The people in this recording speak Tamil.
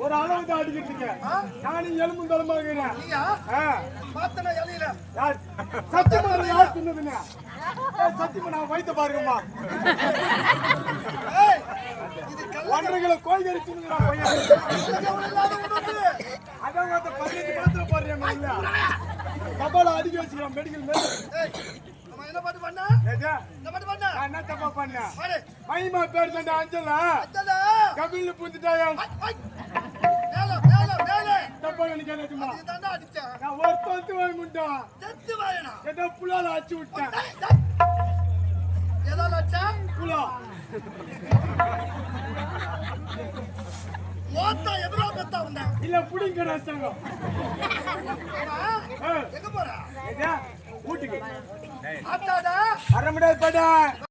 ஒரு அளவு தான் அடிக்கிட்டு நானும் எலும்பு தளமாகிறேன். சத்தியமா யார் சொன்னதுங்க? சத்தியமா நான் வைத்த பாருங்கம்மா. 1.5 கிலோ கோழி கறி தின்னுங்கடா பையன். அதான் 15 மாத்திரை போடுறேன். கபால அடிக்க வச்சுக்கிறேன் மெடிக்கல் மேல. என்ன பாட்டு பண்ண? என்ன தப்பா பண்ண? மகிமா பேர் தான் அஞ்சலா கபில் புந்துட்டாயா? தப்பா நினைக்காதீங்கம்மா. நான் ஒரு தொத்து வாங்கிட்டா ஏதோ புலால அடிச்சு விட்டேன். ஏதோ அடிச்சா புலா ஓத்தா எதுல பெத்தா வந்தா இல்ல புடிங்க ராசாங்க. எங்க போறா? வீட்டுக்கு. ஆத்தாடா அரை மணி நேரம் போடா.